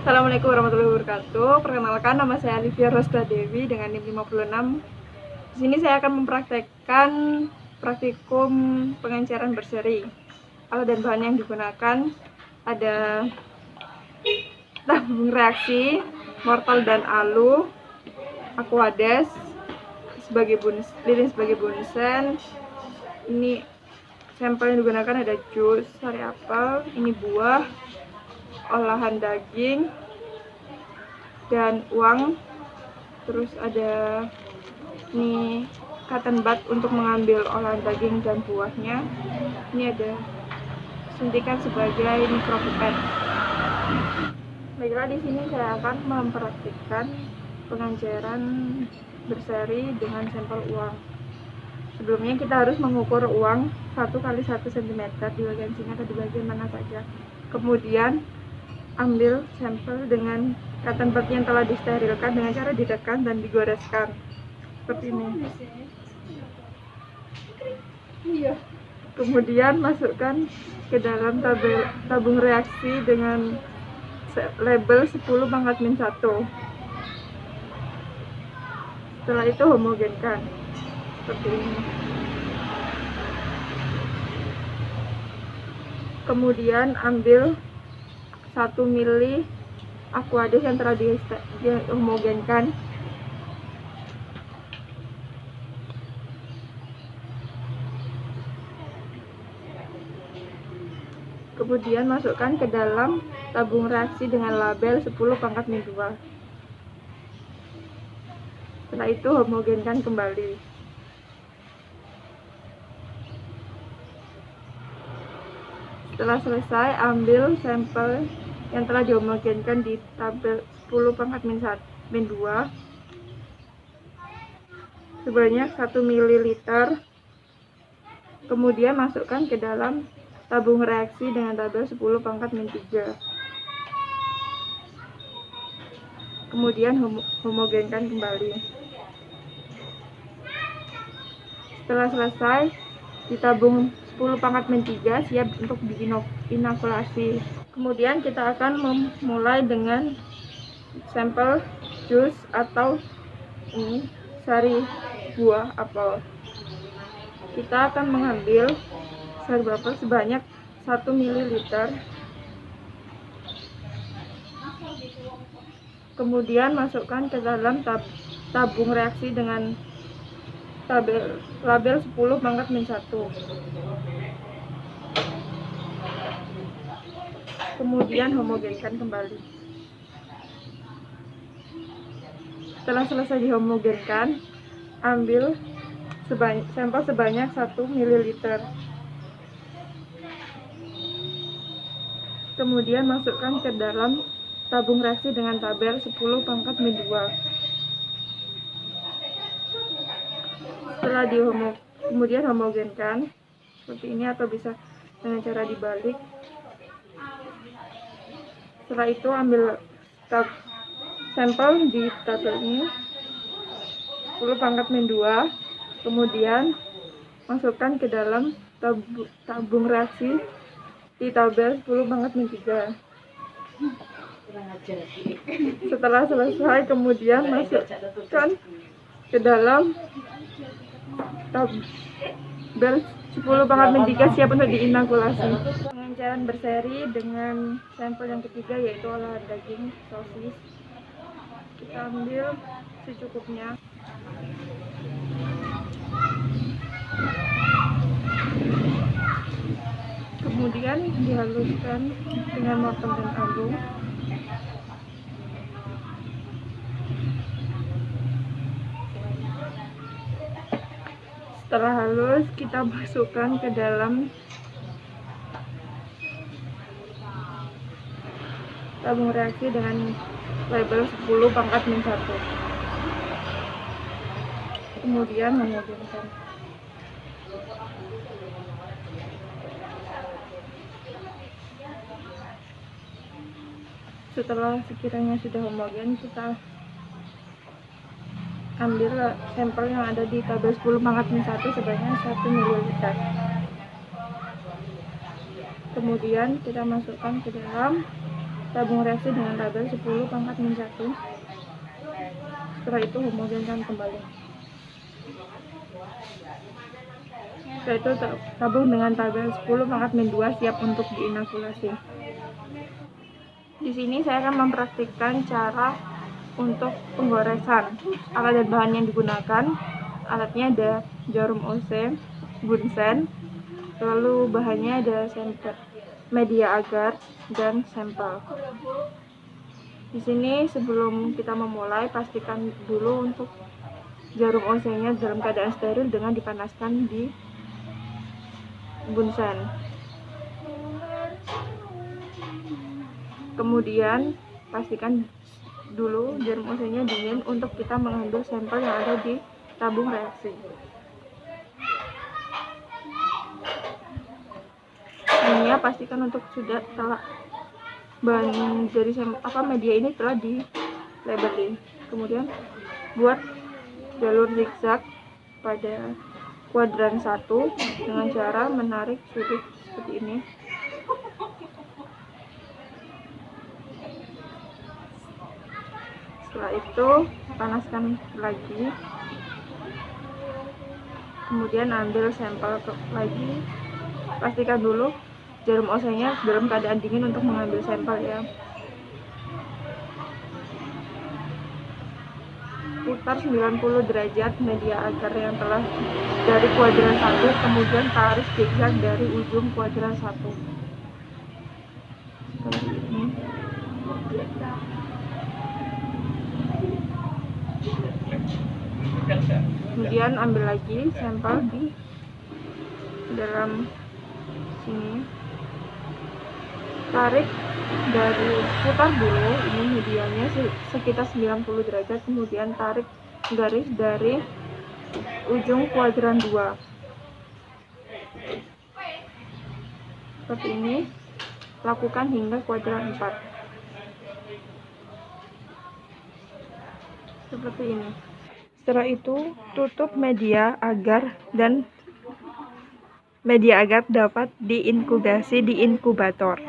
Assalamualaikum warahmatullahi wabarakatuh. Perkenalkan, nama saya Alivia Rosda Dewi dengan NIM 56. Di sini saya akan mempraktekkan praktikum pengenceran berseri. Alat dan bahan yang digunakan ada tabung reaksi, mortal dan alu, aquades lilin sebagai bunsen. Ini sampel yang digunakan ada jus sari apel, ini buah, olahan daging dan uang. Terus ada ini cotton bud untuk mengambil olahan daging dan buahnya. Ini ada suntikan sebagai mikropipet. Baiklah, di sini saya akan mempraktikkan pengenceran berseri dengan sampel uang. Sebelumnya kita harus mengukur uang 1 kali 1 cm di bagian sini atau di bagian mana saja. Kemudian ambil sampel dengan cotton bud yang telah disterilkan dengan cara ditekan dan digoreskan seperti ini. Kemudian masukkan ke dalam tabung reaksi dengan label 10⁻⁻⁻⁻⁻⁻⁻⁻. Setelah itu homogenkan seperti ini. Kemudian ambil 1 ml aquades yang telah dihomogenkan. Kemudian masukkan ke dalam tabung reaksi dengan label 10⁻⁻⁻⁻⁻⁻. Setelah itu homogenkan kembali. Setelah selesai, ambil sampel yang telah dihomogenkan di tabel 10⁻⁻⁻⁻⁻2 sebanyak 1 ml. Kemudian masukkan ke dalam tabung reaksi dengan tabel 10⁻⁻⁻⁻3. Kemudian homogenkan kembali. Setelah selesai, di tabung 10⁻⁻⁻3 siap untuk diinokulasi. Kemudian kita akan memulai dengan sampel jus atau ini sari buah apel. Kita akan mengambil sari buah apel sebanyak 1 ml. Kemudian masukkan ke dalam tabung reaksi dengan label 10⁻⁻⁻⁻⁻1. Kemudian homogenkan kembali. Setelah selesai dihomogenkan, ambil sampel sebanyak 1 ml. Kemudian masukkan ke dalam tabung reaksi dengan tabel 10⁻⁻⁻⁻2. Setelah kemudian homogenkan seperti ini atau bisa dengan cara dibalik. Setelah itu ambil sampel di tabel ini 10⁻⁻⁻⁻2, kemudian masukkan ke dalam tabung reaksi di tabel 10⁻⁻⁻⁻3. Setelah selesai, kemudian masukkan ke dalam tabel 10⁻⁻⁻3 siap untuk diinokulasi. Pengenceran berseri dengan sampel yang ketiga yaitu olahan daging sosis. Kita ambil secukupnya. Kemudian dihaluskan dengan mortal dan alu. Setelah halus, kita masukkan ke dalam tabung reaksi dengan label 10⁻⁻⁻⁻1. Kemudian homogenkan. Setelah sekiranya sudah homogen, kita ambil sampel yang ada di tabel 10⁻⁻⁻⁻1 sebanyak 1 ml. Kemudian kita masukkan ke dalam tabung reaksi dengan tabel 10 pangkat min 1. Setelah itu homogenkan kembali. Setelah itu tabung dengan tabel 10 pangkat min 2 siap untuk diinokulasi. Di sini saya akan mempraktikkan cara untuk penggoresan. Alat dan bahan yang digunakan, alatnya ada jarum OC, bunsen, lalu bahannya ada sampel, media agar, dan sampel. Di sini sebelum kita memulai, pastikan dulu untuk jarum OC-nya dalam keadaan steril dengan dipanaskan di bunsen. Kemudian pastikan dulu jarum OC-nya dingin untuk kita mengambil sampel yang ada di tabung reaksi. Ini pastikan untuk telah bahan dari media ini telah dilebati. Kemudian buat jalur zigzag pada kuadran 1 dengan cara menarik sudut seperti ini. Setelah itu panaskan lagi, kemudian ambil sampel lagi. Pastikan dulu jarum OC-nya dalam keadaan dingin untuk mengambil sampel ya. Putar 90 derajat media agar yang telah dari kuadran 1, kemudian tarik zigzag dari ujung kuadran 1. Seperti ini. Kemudian ambil lagi sampel di dalam sini, tarik dari, putar dulu ini medianya sekitar 90 derajat, kemudian tarik garis dari ujung kuadran 2 seperti ini. Lakukan hingga kuadran 4 seperti ini. Setelah itu tutup media agar dapat diinkubasi di inkubator.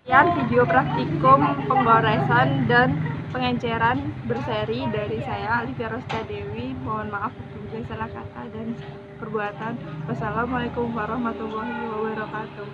Sekian video praktikum penggoresan dan pengenceran berseri dari saya, Alivia Rosta Dewi. Mohon maaf untuk salah kata dan perbuatan. Wassalamualaikum warahmatullahi wabarakatuh.